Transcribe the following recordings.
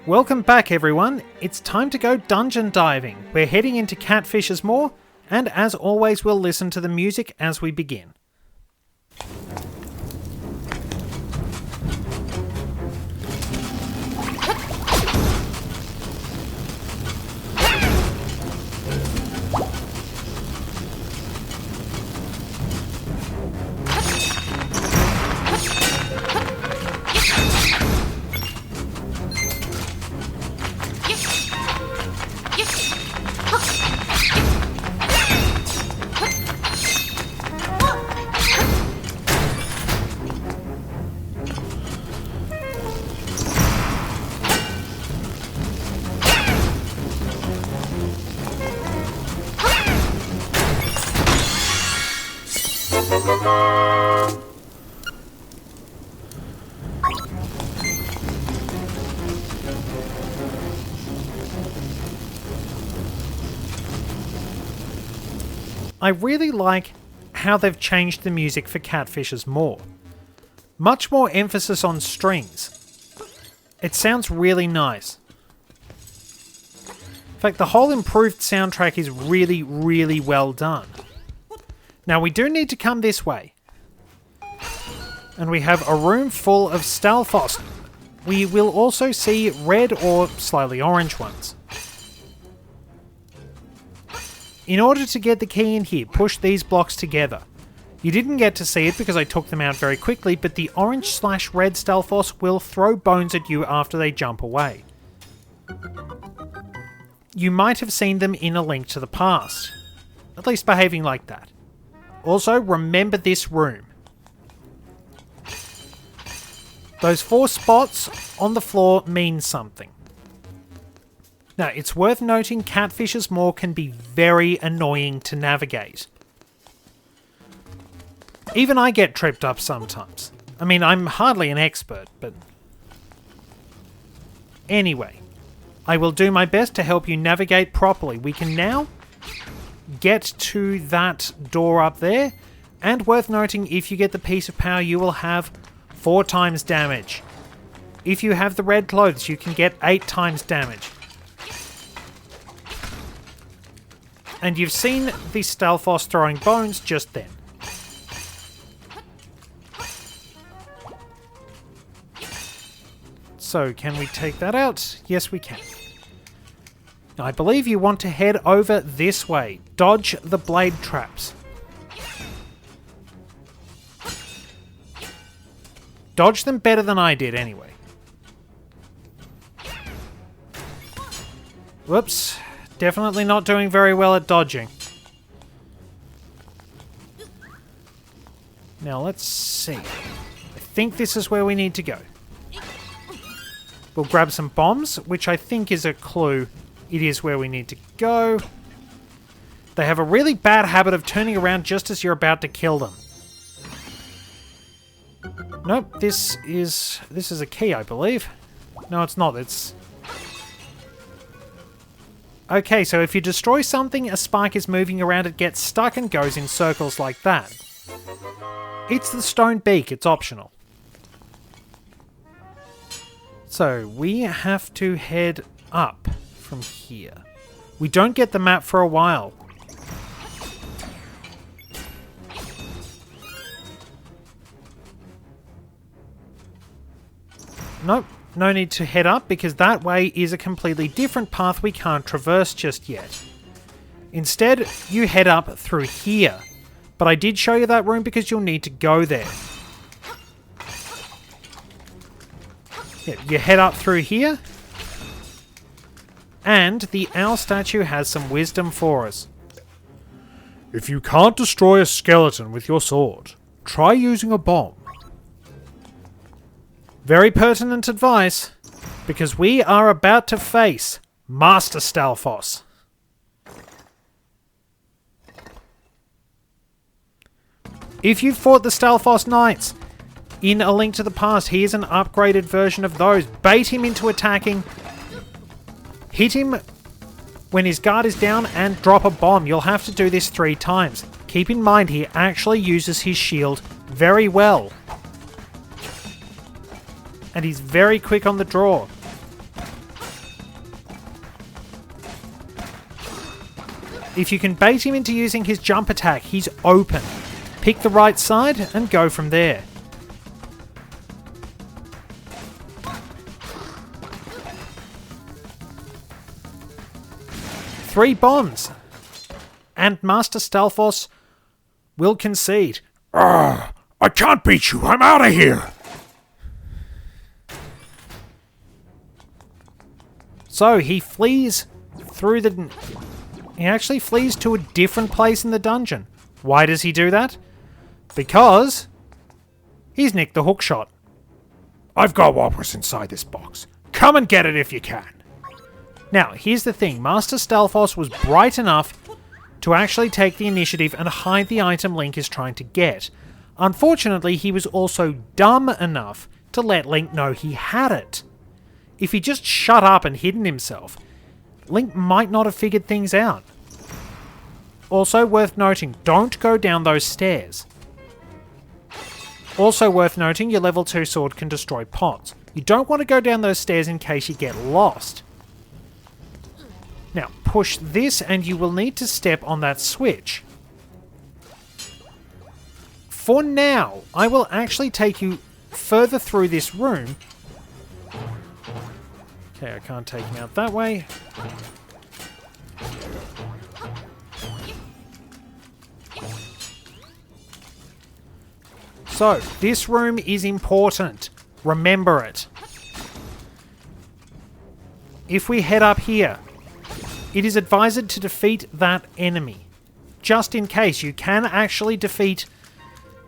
Welcome back everyone, it's time to go dungeon diving. We're heading into Catfish's Maw, and as always we'll listen to the music as we begin. I really like how they've changed the music for Catfish's Maw. Much more emphasis on strings. It sounds really nice. In fact, the whole improved soundtrack is really, really well done. Now we do need to come this way. And we have a room full of Stalfos. We will also see red or slightly orange ones. In order to get the key in here, push these blocks together. You didn't get to see it because I took them out very quickly, but the orange/red Stalfos will throw bones at you after they jump away. You might have seen them in A Link to the Past, at least behaving like that. Also, remember this room. Those 4 spots on the floor mean something. Now, it's worth noting Catfish's Maw can be very annoying to navigate. Even I get tripped up sometimes. I mean, I'm hardly an expert, but... Anyway, I will do my best to help you navigate properly. We can now get to that door up there, and worth noting, if you get the piece of power, you will have 4 times damage. If you have the red clothes, you can get 8 times damage. And you've seen the Stalfos throwing bones just then. So, can we take that out? Yes, we can. I believe you want to head over this way. Dodge the blade traps. Dodge them better than I did, anyway. Whoops. Definitely not doing very well at dodging. Now let's see. I think this is where we need to go. We'll grab some bombs, which I think is a clue. It is where we need to go. They have a really bad habit of turning around just as you're about to kill them. Nope, this is a key, I believe. No, it's not. It's... Okay, so if you destroy something, a spark is moving around, it gets stuck and goes in circles like that. It's the stone beak, it's optional. So, we have to head up from here. We don't get the map for a while. Nope. No need to head up, because that way is a completely different path we can't traverse just yet. Instead, you head up through here. But I did show you that room because you'll need to go there. Yeah, you head up through here. And the owl statue has some wisdom for us. If you can't destroy a skeleton with your sword, try using a bomb. Very pertinent advice, because we are about to face Master Stalfos. If you've fought the Stalfos Knights in A Link to the Past, here's an upgraded version of those. Bait him into attacking, hit him when his guard is down, and drop a bomb. You'll have to do this 3 times. Keep in mind, he actually uses his shield very well. And he's very quick on the draw. If you can bait him into using his jump attack, he's open. Pick the right side and go from there. Three bombs. And Master Stalfos will concede. I can't beat you. I'm out of here. So he flees through the... He actually flees to a different place in the dungeon. Why does he do that? Because he's nicked the hookshot. I've got what was inside this box. Come and get it if you can. Now, here's the thing. Master Stalfos was bright enough to actually take the initiative and hide the item Link is trying to get. Unfortunately, he was also dumb enough to let Link know he had it. If he just shut up and hidden himself, Link might not have figured things out. Also worth noting, don't go down those stairs. Also worth noting, your level 2 sword can destroy pots. You don't want to go down those stairs in case you get lost. Now, push this and you will need to step on that switch. For now, I will actually take you further through this room. Okay, I can't take him out that way. So, this room is important. Remember it. If we head up here, it is advised to defeat that enemy. Just in case, you can actually defeat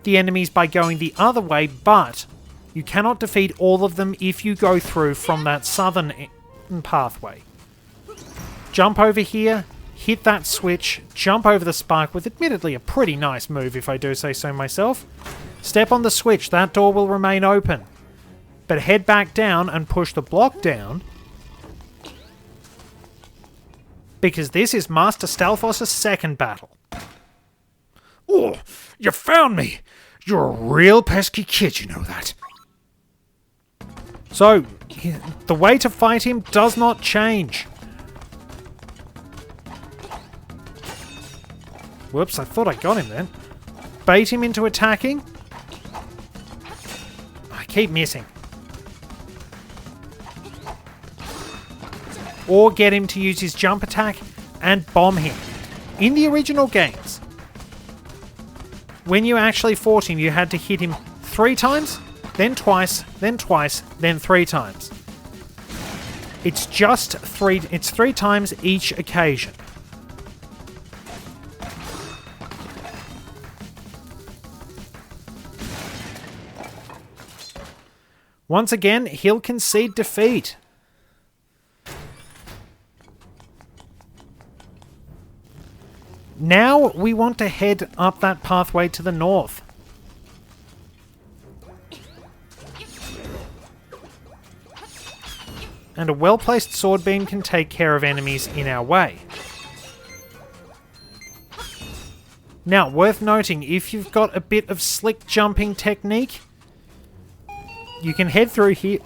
the enemies by going the other way, but you cannot defeat all of them if you go through from that southern pathway. Jump over here, hit that switch, jump over the spark with admittedly a pretty nice move if I do say so myself. Step on the switch, that door will remain open. But head back down and push the block down, because this is Master Stalfos' second battle. Oh, you found me. You're a real pesky kid, you know that. So, the way to fight him does not change. Whoops, I thought I got him then. Bait him into attacking. I keep missing. Or get him to use his jump attack and bomb him. In the original games, when you actually fought him, you had to hit him 3 times, then twice, then 3 times. It's just 3, it's 3 times each occasion. Once again, he'll concede defeat. Now we want to head up that pathway to the north. And a well-placed sword beam can take care of enemies in our way. Now, worth noting, if you've got a bit of slick jumping technique, you can head through here,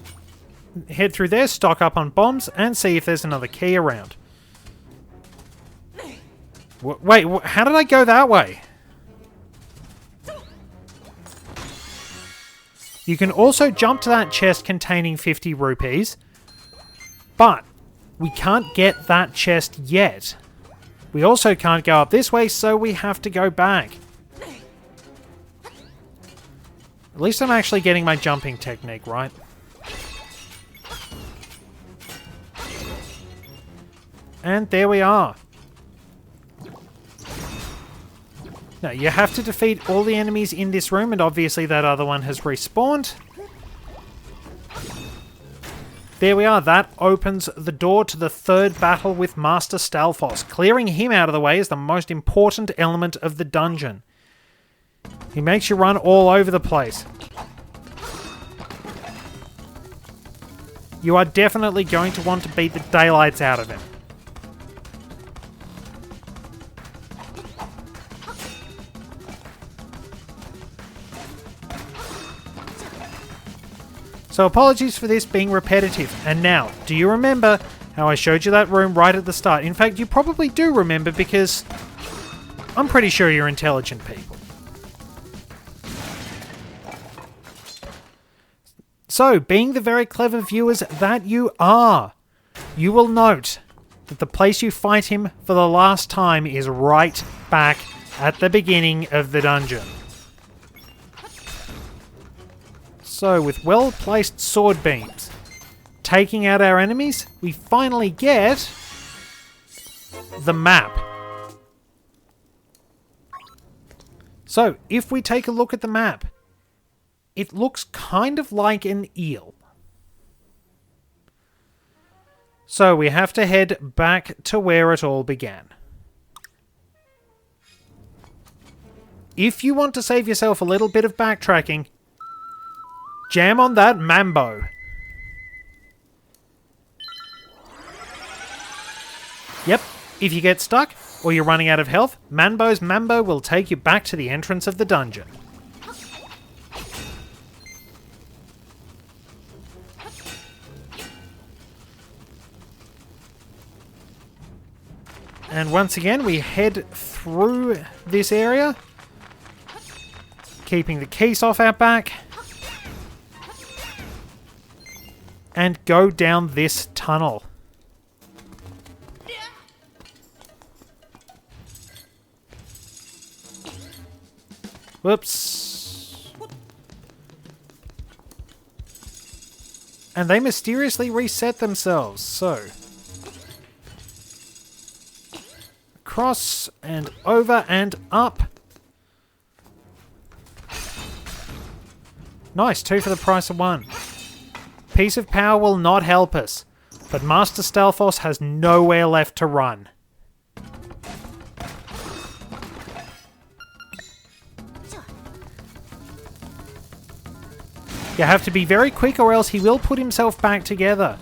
head through there, stock up on bombs, and see if there's another key around. Wait, how did I go that way? You can also jump to that chest containing 50 rupees, but we can't get that chest yet. We also can't go up this way, so we have to go back. At least I'm actually getting my jumping technique right. And there we are. Now, you have to defeat all the enemies in this room, and obviously that other one has respawned. There we are. That opens the door to the third battle with Master Stalfos. Clearing him out of the way is the most important element of the dungeon. He makes you run all over the place. You are definitely going to want to beat the daylights out of him. So apologies for this being repetitive. And now, do you remember how I showed you that room right at the start. In fact, you probably do remember because I'm pretty sure you're intelligent people. So, being the very clever viewers that you are, you will note that the place you fight him for the last time is right back at the beginning of the dungeon. So, with well-placed sword beams taking out our enemies, we finally get the map. So, if we take a look at the map, it looks kind of like an eel. So we have to head back to where it all began. If you want to save yourself a little bit of backtracking, jam on that mambo. Yep, if you get stuck or you're running out of health, Manbo's mambo will take you back to the entrance of the dungeon. And once again, we head through this area, keeping the keys off our back, and go down this tunnel. Whoops. And they mysteriously reset themselves, so... across and over and up. Nice, 2 for the price of 1. Piece of power will not help us, but Master Stalfos has nowhere left to run. You have to be very quick or else he will put himself back together.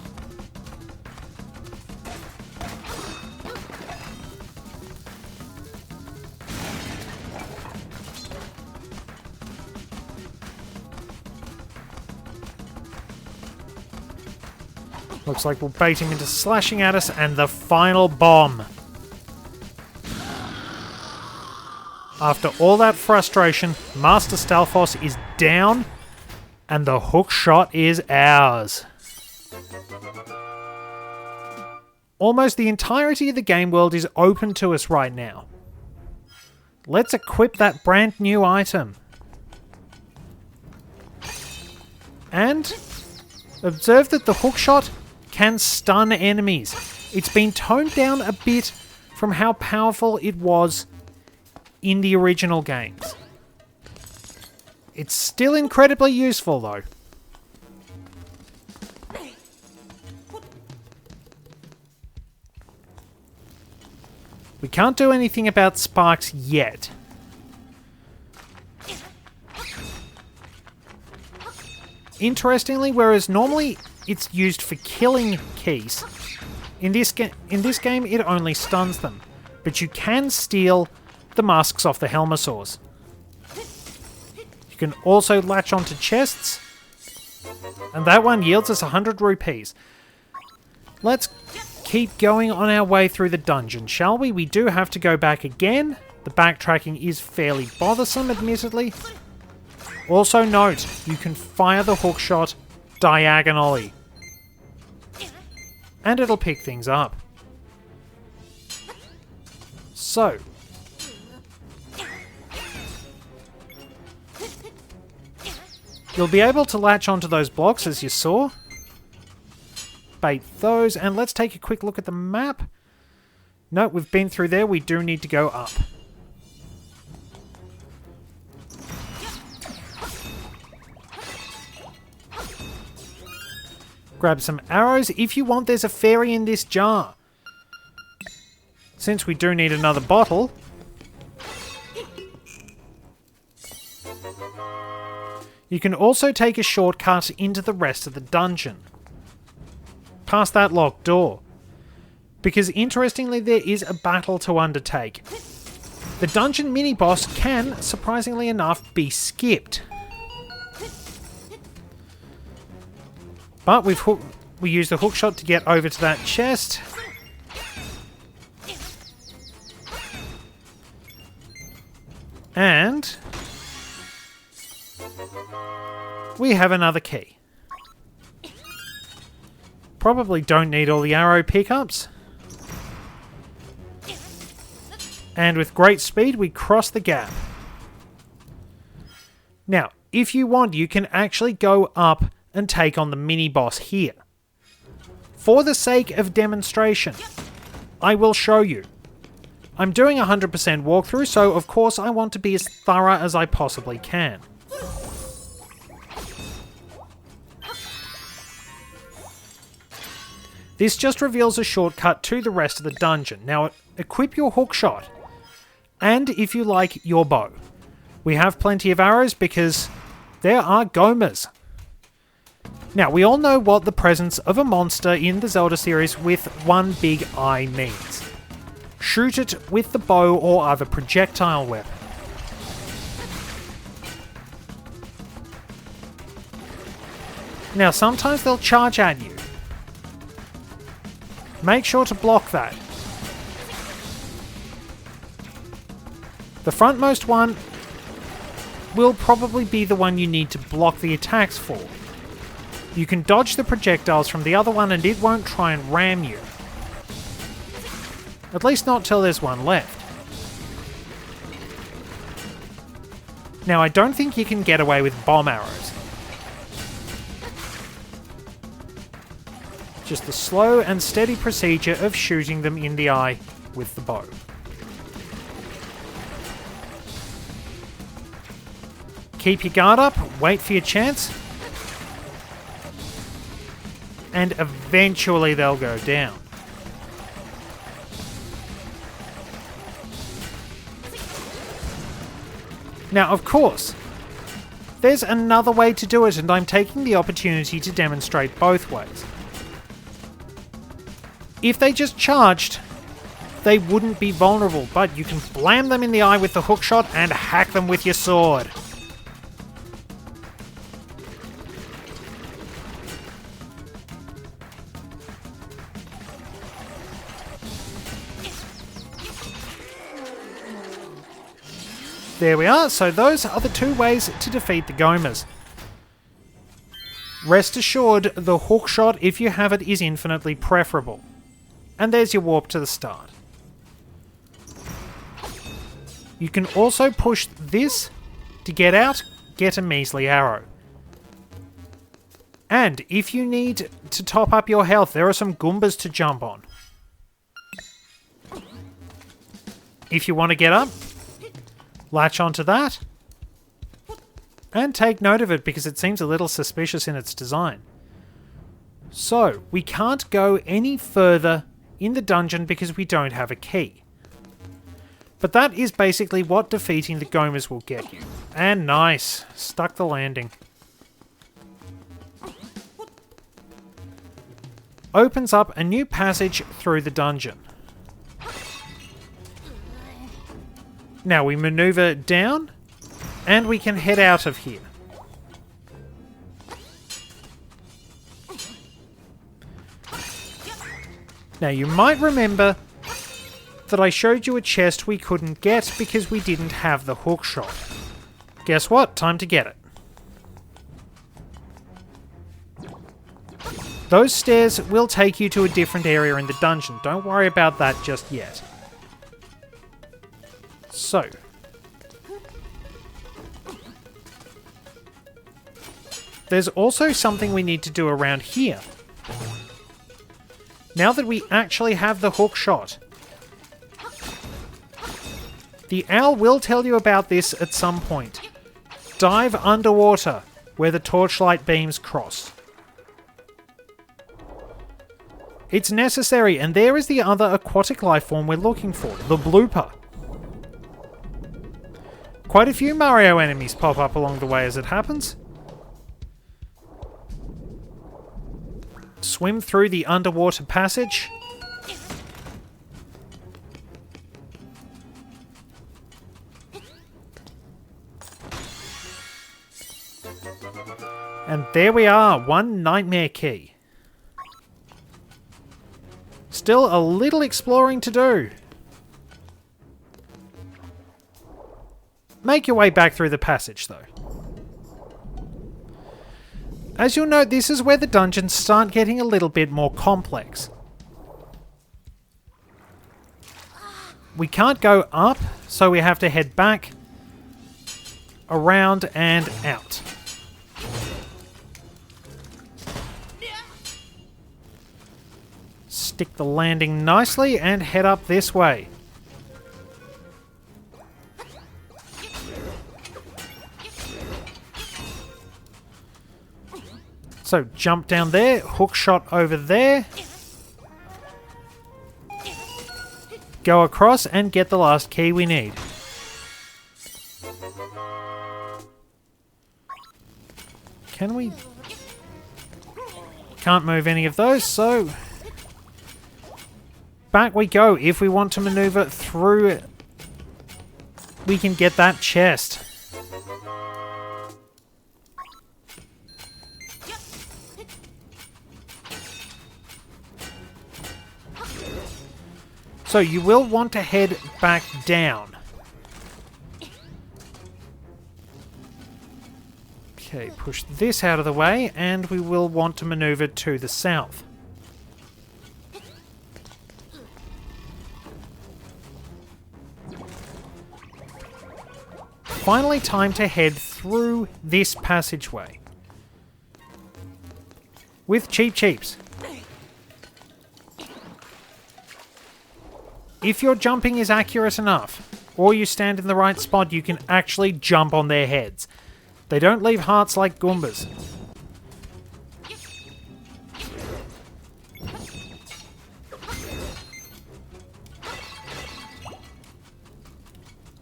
Looks like we'll bait him into slashing at us, and the final bomb. After all that frustration, Master Stalfos is down, and the hook shot is ours. Almost the entirety of the game world is open to us right now. Let's equip that brand new item. And observe that the hook shot can stun enemies. It's been toned down a bit from how powerful it was in the original games. It's still incredibly useful though. We can't do anything about sparks yet. Interestingly, whereas normally it's used for killing keys, in this game it only stuns them, but you can steal the masks off the Helmosaurs. You can also latch onto chests, and that one yields us 100 rupees. Let's keep going on our way through the dungeon, shall we? We do have to go back again. The backtracking is fairly bothersome, admittedly. Also note, you can fire the hookshot diagonally, and it'll pick things up. So, you'll be able to latch onto those blocks as you saw. Bait those, and let's take a quick look at the map. No, we've been through there, we do need to go up. Grab some arrows. If you want, there's a fairy in this jar. Since we do need another bottle, you can also take a shortcut into the rest of the dungeon, past that locked door, because interestingly there is a battle to undertake. The dungeon mini-boss can, surprisingly enough, be skipped. But We use the hookshot to get over to that chest. And we have another key. Probably don't need all the arrow pickups. And with great speed, we cross the gap. Now, if you want, you can actually go up and take on the mini-boss here. For the sake of demonstration, I will show you. I'm doing a 100% walkthrough, so of course I want to be as thorough as I possibly can. This just reveals a shortcut to the rest of the dungeon. Now, equip your hookshot, and if you like, your bow. We have plenty of arrows because there are gomas. Now, we all know what the presence of a monster in the Zelda series with one big eye means. Shoot it with the bow or other projectile weapon. Now, sometimes they'll charge at you. Make sure to block that. The frontmost one will probably be the one you need to block the attacks for. You can dodge the projectiles from the other one and it won't try and ram you. At least not till there's one left. Now, I don't think you can get away with bomb arrows. Just the slow and steady procedure of shooting them in the eye with the bow. Keep your guard up, wait for your chance, and eventually they'll go down. Now, of course, there's another way to do it, and I'm taking the opportunity to demonstrate both ways. If they just charged, they wouldn't be vulnerable, but you can blam them in the eye with the hookshot and hack them with your sword. There we are, so those are the two ways to defeat the gomas. Rest assured, the hookshot, if you have it, is infinitely preferable. And there's your warp to the start. You can also push this to get out, get a measly arrow. And if you need to top up your health, there are some Goombas to jump on. If you want to get up, latch onto that, and take note of it because it seems a little suspicious in its design. So, we can't go any further in the dungeon because we don't have a key. But that is basically what defeating the gomas will get you. And nice, stuck the landing. Opens up a new passage through the dungeon. Now we maneuver down, and we can head out of here. Now you might remember that I showed you a chest we couldn't get because we didn't have the hookshot. Guess what? Time to get it. Those stairs will take you to a different area in the dungeon. Don't worry about that just yet. So, there's also something we need to do around here. Now that we actually have the hookshot, the owl will tell you about this at some point. Dive underwater where the torchlight beams cross. It's necessary, and there is the other aquatic life form we're looking for, the blooper. Quite a few Mario enemies pop up along the way as it happens. Swim through the underwater passage. And there we are, one nightmare key. Still a little exploring to do. Make your way back through the passage, though. As you'll note, this is where the dungeons start getting a little bit more complex. We can't go up, so we have to head back, around, and out. Stick the landing nicely and head up this way. So jump down there, hook shot over there, go across and get the last key we need. Can we? Can't move any of those, so back we go. If we want to maneuver through, we can get that chest. So you will want to head back down. Okay, push this out of the way, and we will want to maneuver to the south. Finally, time to head through this passageway. With Cheep Cheeps. If your jumping is accurate enough, or you stand in the right spot, you can actually jump on their heads. They don't leave hearts like Goombas.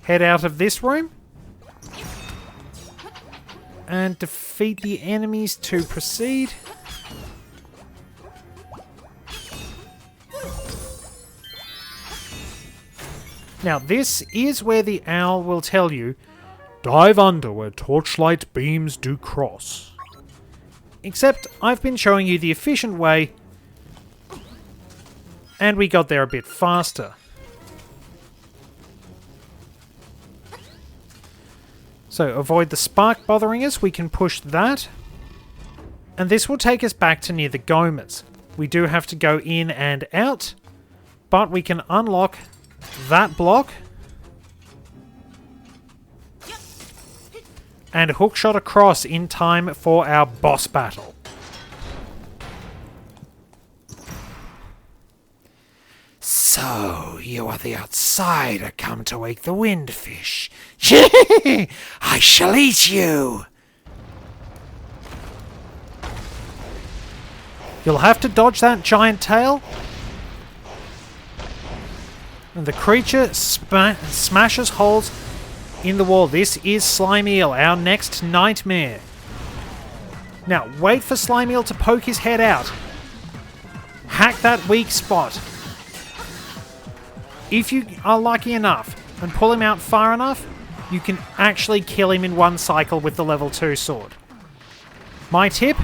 Head out of this room. And defeat the enemies to proceed. Now, this is where the owl will tell you, dive under where torchlight beams do cross. Except, I've been showing you the efficient way, and we got there a bit faster. So, avoid the spark bothering us, we can push that, and this will take us back to near the Gomas. We do have to go in and out, but we can unlock that block and hookshot across in time for our boss battle. So, you are the outsider come to wake the windfish. I shall eat you. You'll have to dodge that giant tail. And the creature smashes holes in the wall. This is Slime Eel, our next nightmare. Now, wait for Slime Eel to poke his head out. Hack that weak spot. If you are lucky enough and pull him out far enough, you can actually kill him in one cycle with the level 2 sword. My tip,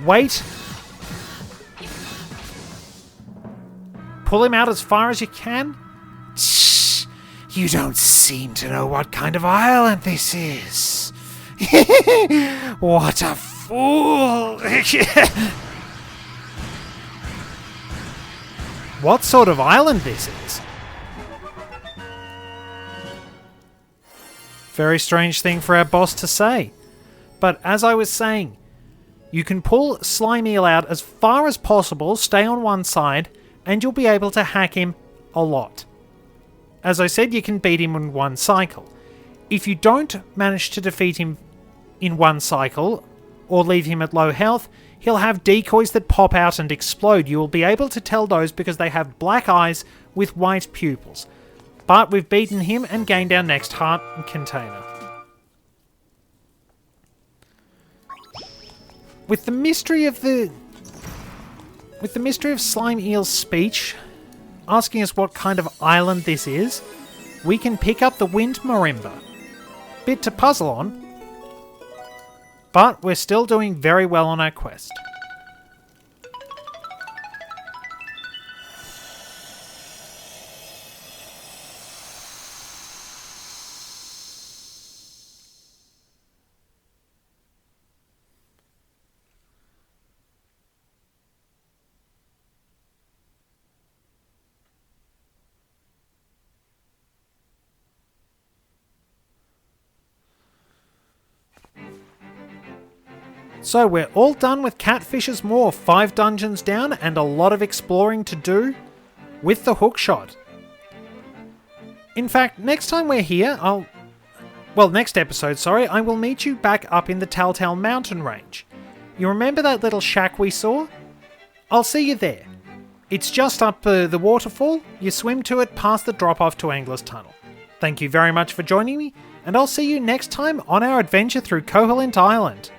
wait. Pull him out as far as you can. Shh, you don't seem to know what kind of island this is. What a fool. What sort of island this is? Very strange thing for our boss to say. But as I was saying, you can pull Slime Eel out as far as possible, stay on one side, and you'll be able to hack him a lot. As I said, you can beat him in one cycle. If you don't manage to defeat him in one cycle, or leave him at low health, he'll have decoys that pop out and explode. You will be able to tell those because they have black eyes with white pupils. But we've beaten him and gained our next heart container. With the mystery of Slime Eel's speech, asking us what kind of island this is, we can pick up the Wind Marimba. Bit to puzzle on, but we're still doing very well on our quest. So we're all done with Catfish's Moor, 5 dungeons down and a lot of exploring to do with the hookshot. In fact, next time we're here, next episode, I will meet you back up in the Telltale Mountain Range. You remember that little shack we saw? I'll see you there. It's just up the waterfall. You swim to it past the drop-off to Angler's Tunnel. Thank you very much for joining me, and I'll see you next time on our adventure through Koholint Island.